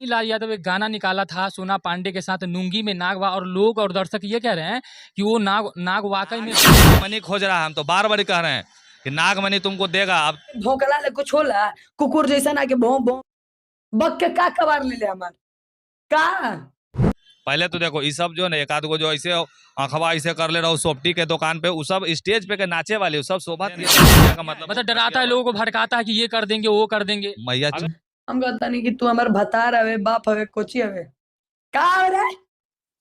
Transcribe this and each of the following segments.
लाल यादव एक गाना निकाला था सोना पांडे के साथ नूंगी में नागवा और लोग और दर्शक ये कह रहे हैं कि वो नाग नाग वाकई में मनी खोज रहा है। हम तो बार बार कह रहे हैं कि नागमणि तुमको देगा। अब भौंकला ले कुछ होला कुकुर जैसा ना के भौं भौं बक के का कबार ले ले हमार का पहले तो देखो ये सब जो है एक आध गो जो ऐसे अखबा ऐसे कर ले रहो सोपटी के दुकान पे, वो सब स्टेज पे के नाचे वाले, वो सब शोभा का मतलब डराता है, लोगों को भड़काता है कि ये कर देंगे वो कर देंगे। मैया हम कहता नहीं कि तू हमार भतार हवे बाप हवे कोची हवे का रे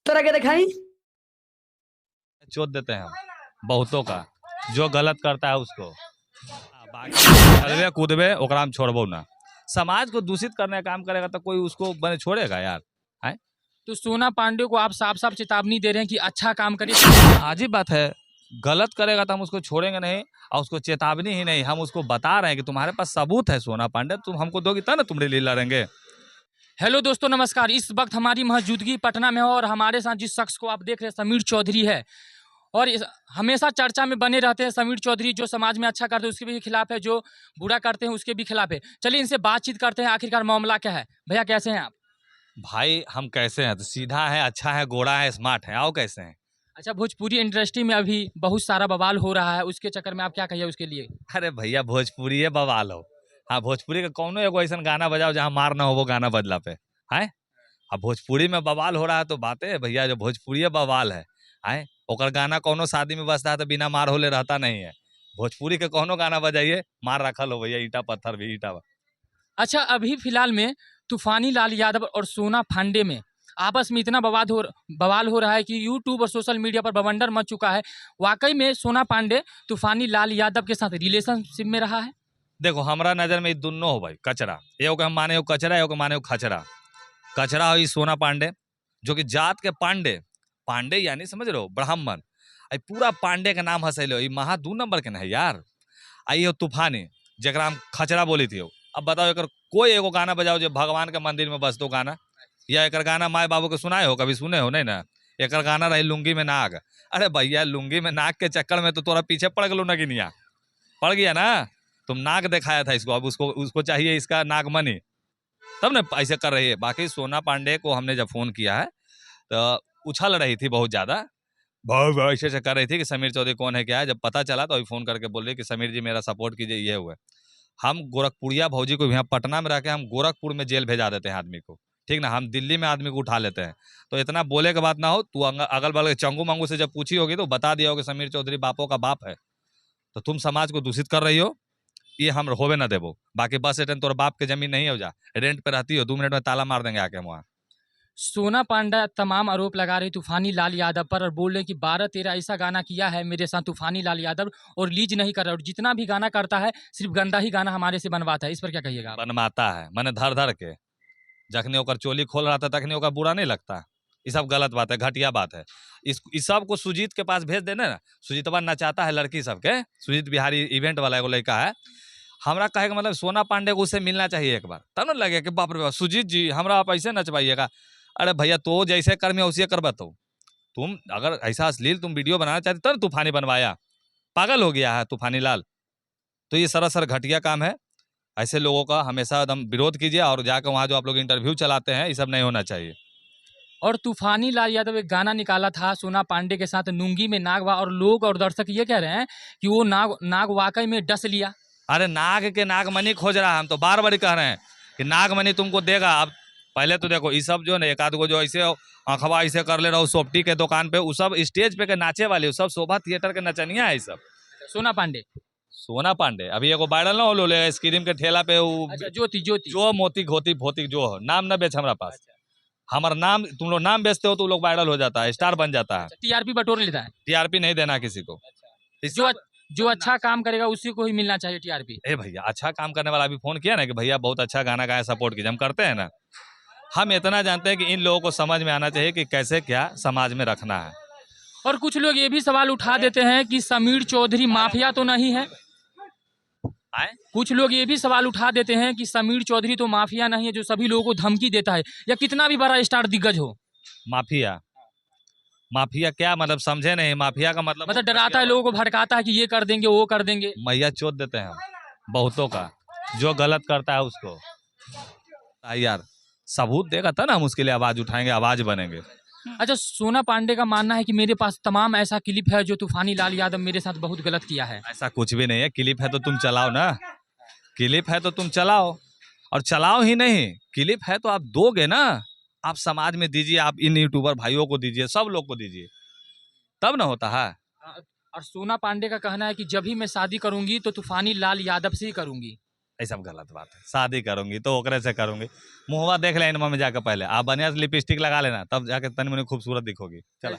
तोरा के दिखाई चोट देते हैं हम बहुतों का, जो गलत करता है उसको चलवे कूदबे ओकरा हम छोड़बो ना। समाज को दूषित करने का काम करेगा तो कोई उसको बने छोड़ेगा यार। तो सोना पांडे को आप साफ साफ चेतावनी दे रहे हैं कि अच्छा काम करिए। अजीब बात है, गलत करेगा तो हम उसको छोड़ेंगे नहीं, और उसको चेतावनी ही नहीं, हम उसको बता रहे हैं कि तुम्हारे पास सबूत है सोना पांडे, तुम हमको दोगी तब ना तुम्हारे लिए लड़ेंगे। हेलो दोस्तों, नमस्कार। इस वक्त हमारी मौजूदगी पटना में है और हमारे साथ जिस शख्स को आप देख रहे हैं समीर चौधरी है। और हमेशा चर्चा में बने रहते हैं समीर चौधरी, जो समाज में अच्छा करते हैं उसके भी खिलाफ है, जो बुरा करते हैं उसके भी खिलाफ है। चलिए इनसे बातचीत करते हैं, आखिरकार मामला क्या है। भैया कैसे हैं आप? भाई हम कैसे हैं, तो सीधा है, अच्छा है, गोरा है, स्मार्ट है। आओ कैसे हैं? अच्छा, भोजपुरी इंडस्ट्री में अभी बहुत सारा बवाल हो रहा है, उसके चक्कर में आप क्या कहिए उसके लिए? अरे भैया भोजपुरी है बवाल हो। हाँ, भोजपुरी का कौनो एगो ऐसा गाना बजाओ जहाँ मार ना हो वो गाना बदला पे है। अब भोजपुरी में बवाल हो रहा है तो बातें है भैया, जो भोजपुरी बवाल है ओकर गाना कौनो शादी में बजता है तो बिना मार होले रहता नहीं है। भोजपुरी के कौनो गाना बजाइए मार रखल हो भैया, ईटा पत्थर भी ईटा। अच्छा, अभी फिलहाल में तूफानी लाल यादव और सोना पांडे में आपस में इतना बवाल हो रहा है कि यूट्यूब और सोशल मीडिया पर बवंडर मच चुका है। वाकई में सोना पांडे तूफानी लाल यादव के साथ रिलेशनशिप में रहा है? देखो हमारा नजर में दोनों हो भाई कचरा, एगो के हम माने हो कचरा, एगो के माने हो खचरा। कचरा हो सोना पांडे, जो कि जात के पांडे, पांडे यानी समझ रहे हो ब्राह्मण, आई पूरा पांडे के नाम हंसैलो, ये महा 2 नंबर के नहीं यार। आई हो तूफानी जरा हम खचरा बोली थी। अब बताओ एक कोई एगो गाना बजाओ जो भगवान के मंदिर में बस दो गाना, या एक गाना माए बाबू के सुनाए हो, कभी सुने हो नहीं ना। एक गाना रही लुंगी में नाग। अरे भैया लुंगी में नाग के चक्कर में तो तोरा पीछे पड़ गलो नगिनिया, पड़ गया ना। तुम नाग दिखाया था इसको, अब उसको चाहिए इसका नागमणि, तब ना ऐसे कर रही है। बाकी सोना पांडे को हमने जब फोन किया है तो उछल रही थी बहुत ज्यादा, बहुत ऐसे कर रही थी कि समीर चौधरी कौन है क्या है। जब पता चला तो अभी फोन करके बोल रही कि समीर जी मेरा सपोर्ट कीजिए, ये हुआ। हम गोरखपुरिया भौजी को यहाँ पटना में रह के हम गोरखपुर में जेल भेजा देते हैं आदमी को, ठीक ना। हम दिल्ली में आदमी को उठा लेते हैं। तो इतना बोले के बात ना हो, तू अगल बगल के चंगू मंगू से जब पूछी होगी तो बता दिया होगा समीर चौधरी बापों का बाप है, तो तुम समाज को दूषित कर रही हो, ये हम होवे ना देवो। बाकी बस स्टैंड तोर बाप के जमीन नहीं हो, जा रेंट पे रहती हो, 2 मिनट में ताला मार देंगे आके वहाँ। सोना पांडा तमाम आरोप लगा रही तूफानी लाल यादव पर और बोल रहे कि 12-13 ऐसा गाना किया है मेरे साथ तूफानी लाल यादव और लीज नहीं कर रहा, और जितना भी गाना करता है सिर्फ गंदा ही गाना हमारे से बनवाता है। इस पर क्या कहिएगा आप? बनवाता है मैंने धर धर के, जखनी ओकर चोली खोल रहा था तखनी ओकर बुरा नहीं लगता। ये सब गलत बात है, घटिया बात है। इस सब को सुजीत के पास भेज देने ना। सुजीतवा नचाता है लड़की सबके, सुजीत बिहारी इवेंट वाला एगो लड़का है। हमरा कहे का मतलब सोना पांडे को उससे मिलना चाहिए एक बार, तब ना लगे कि बाप रे बाप सुजीत जी हमरा आप ऐसे नचवाइएगा। अरे भैया तो जैसे कर्म है उसी कर बताओ। तुम अगर ऐसा अश्लील तुम वीडियो बनाना चाहते तब तूफानी बनवाया, पागल हो गया है तूफानी लाल। तो ये सरासर घटिया काम है। ऐसे लोगों का हमेशा एकदम विरोध कीजिए, और जाकर वहाँ जो आप लोग इंटरव्यू चलाते हैं ये सब नहीं होना चाहिए। और तूफानी लाल यादव एक गाना निकाला था सोना पांडे के साथ नूंगी में नागवा और लोग और दर्शक ये कह रहे हैं कि वो नाग वाकई में डस लिया। अरे नाग के नागमणि खोज रहा है। हम तो बार बार कह रहे हैं कि नागमणि तुमको देगा। अब पहले तो देखो ये सब जो है एक आध गो जो ऐसे अखबा ऐसे कर ले रहो सोपटी के दुकान पे, वो सब स्टेज पे के नाचे वाले, वो सब शोभा थिएटर के नचनिया है। सब सोना पांडे अभी एगो वायरल ना हो लो आइसक्रीम के ठेला पे अच्छा, ज्योति जो मोती घोती भोती जो हो, नाम न बेच हमारा पास। हमारा नाम तुम लोग नाम बेचते हो तो लोग वायरल हो जाता है, स्टार बन जाता है। टीआरपी बटोर लेता है। टीआरपी नहीं देना किसी को। जो अच्छा काम करेगा उसी को ही मिलना चाहिए टीआरपी। ए भैया अच्छा काम करने वाला अभी फोन किया ना कि भैया बहुत अच्छा गाना गाया, सपोर्ट कीजिए, हम करते हैं ना। हम इतना जानते हैं कि इन लोगों को समझ में आना चाहिए कि कैसे क्या समाज में रखना है। और कुछ लोग ये भी सवाल उठा देते हैं कि समीर चौधरी माफिया तो नहीं है। कुछ लोग ये भी सवाल उठा देते हैं कि समीर चौधरी तो माफिया नहीं है जो सभी लोगों को धमकी देता है, या कितना भी बड़ा स्टार दिग्गज हो। माफिया माफिया क्या मतलब समझे नहीं। माफिया का मतलब डराता है, लोगों को भड़काता है कि ये कर देंगे वो कर देंगे। मैया चोट देते हैं हम बहुतों का, जो गलत करता है उसको यार। सबूत देगा तब ना हम उसके लिए आवाज उठाएंगे, आवाज बनेंगे। अच्छा, सोना पांडे का मानना है कि मेरे पास तमाम ऐसा क्लिप है जो तूफानी लाल यादव मेरे साथ बहुत गलत किया है। ऐसा कुछ भी नहीं है, क्लिप है तो तुम चलाओ ना, क्लिप है तो तुम चलाओ, और चलाओ ही नहीं, क्लिप है तो आप दोगे ना, आप समाज में दीजिए, आप इन यूट्यूबर भाइयों को दीजिए, सब लोग को दीजिए, तब ना होता है। और सोना पांडे का कहना है कि जब भी मैं शादी करूंगी तो तूफानी लाल यादव से ही करूंगी। ये सब गलत बात है, शादी करूंगी तो ओकरे से करूंगी। मुहवा देख ले इनमा में जाकर, पहले आप बढ़िया से लिपस्टिक लगा लेना, तब जाके तनी मनी खूबसूरत दिखोगी। चला।